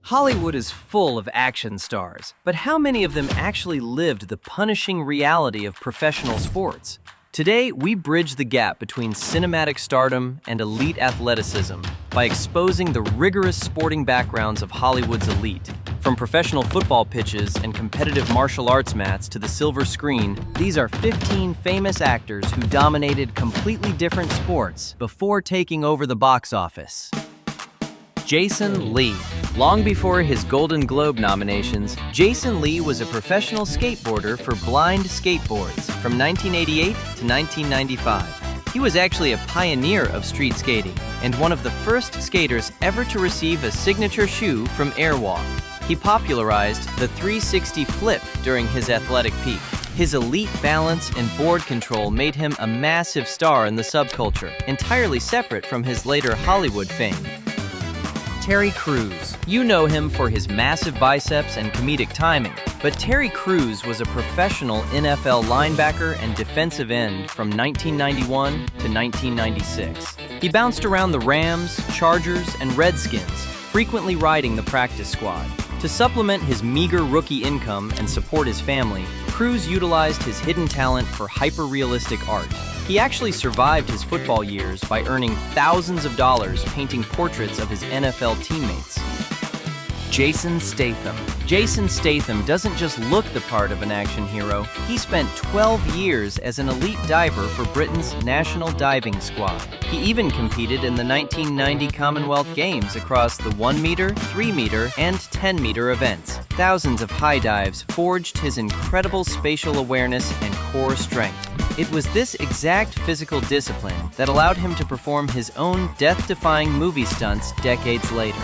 Hollywood is full of action stars, but how many of them actually lived the punishing reality of professional sports? Today, we bridge the gap between cinematic stardom and elite athleticism by exposing the rigorous sporting backgrounds of Hollywood's elite. From professional football pitches and competitive martial arts mats to the silver screen, these are 15 famous actors who dominated completely different sports before taking over the box office. Jason Lee. Long before his Golden Globe nominations, Jason Lee was a professional skateboarder for Blind Skateboards from 1988 to 1995. He was actually a pioneer of street skating and one of the first skaters ever to receive a signature shoe from Airwalk. He popularized the 360 flip during his athletic peak. His elite balance and board control made him a massive star in the subculture, entirely separate from his later Hollywood fame. Terry Crews. You know him for his massive biceps and comedic timing, but Terry Crews was a professional NFL linebacker and defensive end from 1991 to 1996. He bounced around the Rams, Chargers, and Redskins, frequently riding the practice squad. To supplement his meager rookie income and support his family, Crews utilized his hidden talent for hyper-realistic art. He actually survived his football years by earning thousands of dollars painting portraits of his NFL teammates. Jason Statham. Jason Statham doesn't just look the part of an action hero. He spent 12 years as an elite diver for Britain's national diving squad. He even competed in the 1990 Commonwealth Games across the 1-meter, 3-meter, and 10-meter events. Thousands of high dives forged his incredible spatial awareness and core strength. It was this exact physical discipline that allowed him to perform his own death-defying movie stunts decades later.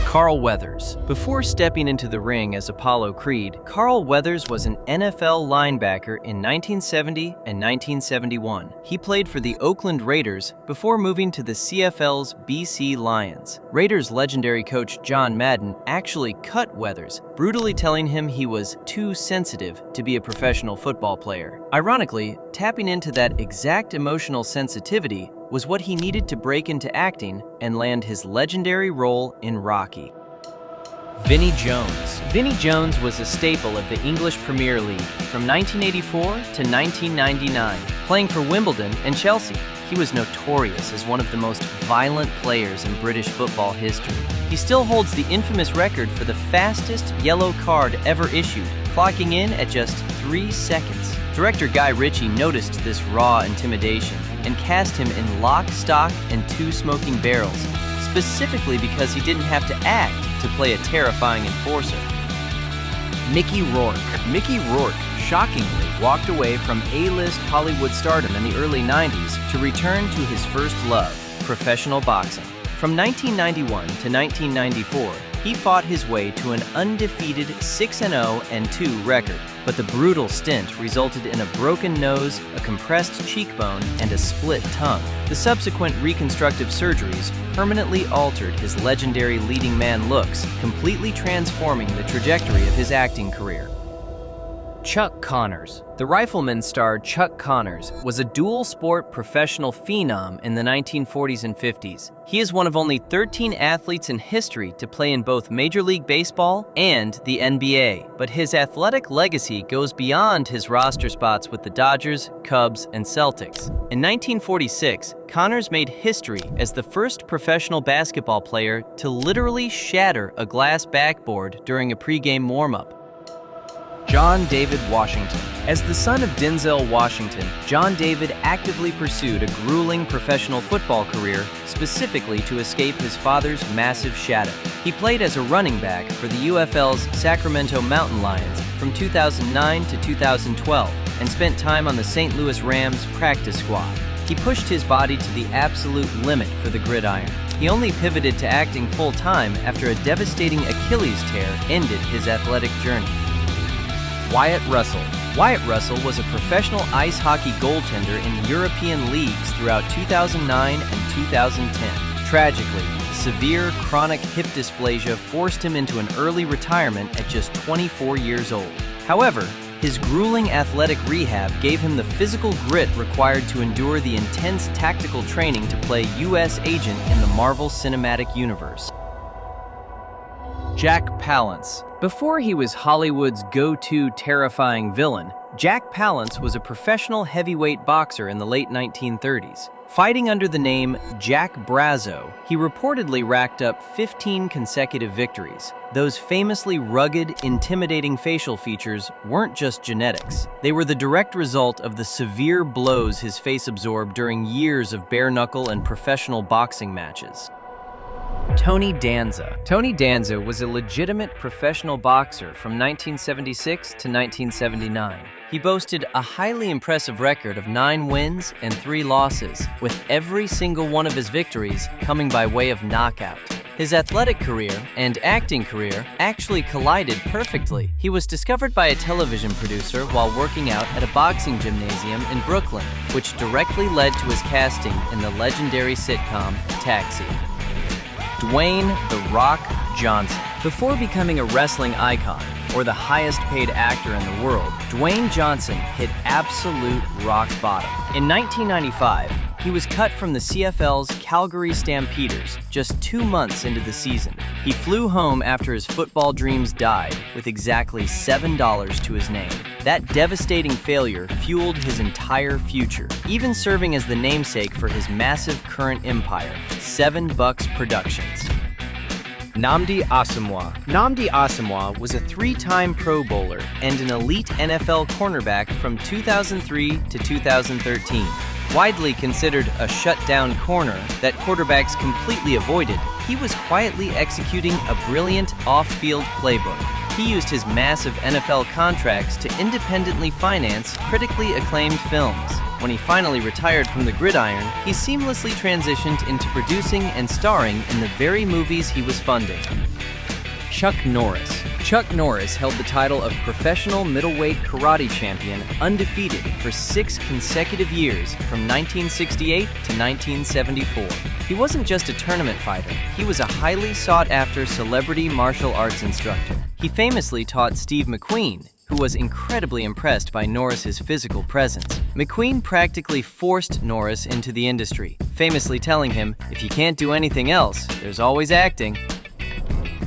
Carl Weathers. Before stepping into the ring as Apollo Creed, Carl Weathers was an NFL linebacker in 1970 and 1971. He played for the Oakland Raiders before moving to the CFL's BC Lions. Raiders legendary coach John Madden actually cut Weathers, brutally telling him he was too sensitive to be a professional football player. Ironically, tapping into that exact emotional sensitivity was what he needed to break into acting and land his legendary role in Rocky. Vinnie Jones. Vinnie Jones was a staple of the English Premier League from 1984 to 1999, playing for Wimbledon and Chelsea. He was notorious as one of the most violent players in British football history. He still holds the infamous record for the fastest yellow card ever issued, clocking in at just 3 seconds. Director Guy Ritchie noticed this raw intimidation and cast him in Lock, Stock, and Two Smoking Barrels, specifically because he didn't have to act to play a terrifying enforcer. Mickey Rourke. Mickey Rourke shockingly walked away from A-list Hollywood stardom in the early 90s to return to his first love, professional boxing. From 1991 to 1994, he fought his way to an undefeated 6-0-2 record, but the brutal stint resulted in a broken nose, a compressed cheekbone, and a split tongue. The subsequent reconstructive surgeries permanently altered his legendary leading man looks, completely transforming the trajectory of his acting career. Chuck Connors. The Rifleman star Chuck Connors was a dual-sport professional phenom in the 1940s and 50s. He is one of only 13 athletes in history to play in both Major League Baseball and the NBA, but his athletic legacy goes beyond his roster spots with the Dodgers, Cubs, and Celtics. In 1946, Connors made history as the first professional basketball player to literally shatter a glass backboard during a pregame warm-up. John David Washington. As the son of Denzel Washington, John David actively pursued a grueling professional football career, specifically to escape his father's massive shadow. He played as a running back for the UFL's Sacramento Mountain Lions from 2009 to 2012 and spent time on the St. Louis Rams practice squad. He pushed his body to the absolute limit for the gridiron. He only pivoted to acting full-time after a devastating Achilles tear ended his athletic journey. Wyatt Russell. Wyatt Russell was a professional ice hockey goaltender in European leagues throughout 2009 and 2010. Tragically, severe chronic hip dysplasia forced him into an early retirement at just 24 years old. However, his grueling athletic rehab gave him the physical grit required to endure the intense tactical training to play U.S. agent in the Marvel Cinematic Universe. Jack Palance. Before he was Hollywood's go-to terrifying villain, Jack Palance was a professional heavyweight boxer in the late 1930s. Fighting under the name Jack Brazzo, he reportedly racked up 15 consecutive victories. Those famously rugged, intimidating facial features weren't just genetics. They were the direct result of the severe blows his face absorbed during years of bare-knuckle and professional boxing matches. Tony Danza. Tony Danza was a legitimate professional boxer from 1976 to 1979. He boasted a highly impressive record of 9 wins and 3 losses, with every single one of his victories coming by way of knockout. His athletic career and acting career actually collided perfectly. He was discovered by a television producer while working out at a boxing gymnasium in Brooklyn, which directly led to his casting in the legendary sitcom Taxi. Dwayne "The Rock" Johnson. Before becoming a wrestling icon or the highest-paid actor in the world, Dwayne Johnson hit absolute rock bottom. In 1995, he was cut from the CFL's Calgary Stampeders just 2 months into the season. He flew home after his football dreams died with exactly $7 to his name. That devastating failure fueled his entire future, even serving as the namesake for his massive current empire, 7 Bucks Productions. Nnamdi Asomugha. Nnamdi Asomugha was a 3-time Pro Bowler and an elite NFL cornerback from 2003 to 2013. Widely considered a shutdown corner that quarterbacks completely avoided, he was quietly executing a brilliant off-field playbook. He used his massive NFL contracts to independently finance critically acclaimed films. When he finally retired from the gridiron, he seamlessly transitioned into producing and starring in the very movies he was funding. Chuck Norris. Chuck Norris held the title of professional middleweight karate champion undefeated for 6 consecutive years from 1968 to 1974. He wasn't just a tournament fighter, he was a highly sought-after celebrity martial arts instructor. He famously taught Steve McQueen, who was incredibly impressed by Norris's physical presence. McQueen practically forced Norris into the industry, famously telling him, "If you can't do anything else, there's always acting."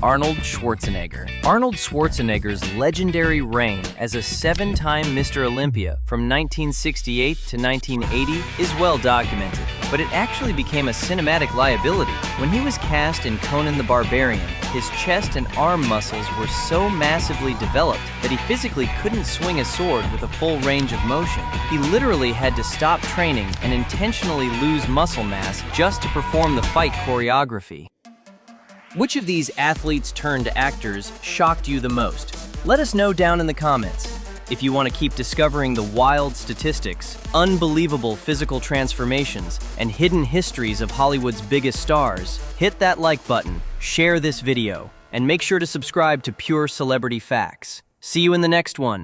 Arnold Schwarzenegger. Arnold Schwarzenegger's legendary reign as a 7-time Mr. Olympia from 1968 to 1980 is well documented, but it actually became a cinematic liability. When he was cast in Conan the Barbarian, his chest and arm muscles were so massively developed that he physically couldn't swing a sword with a full range of motion. He literally had to stop training and intentionally lose muscle mass just to perform the fight choreography. Which of these athletes turned actors shocked you the most? Let us know down in the comments. If you want to keep discovering the wild statistics, unbelievable physical transformations, and hidden histories of Hollywood's biggest stars, hit that like button, share this video, and make sure to subscribe to Pure Celebrity Facts. See you in the next one.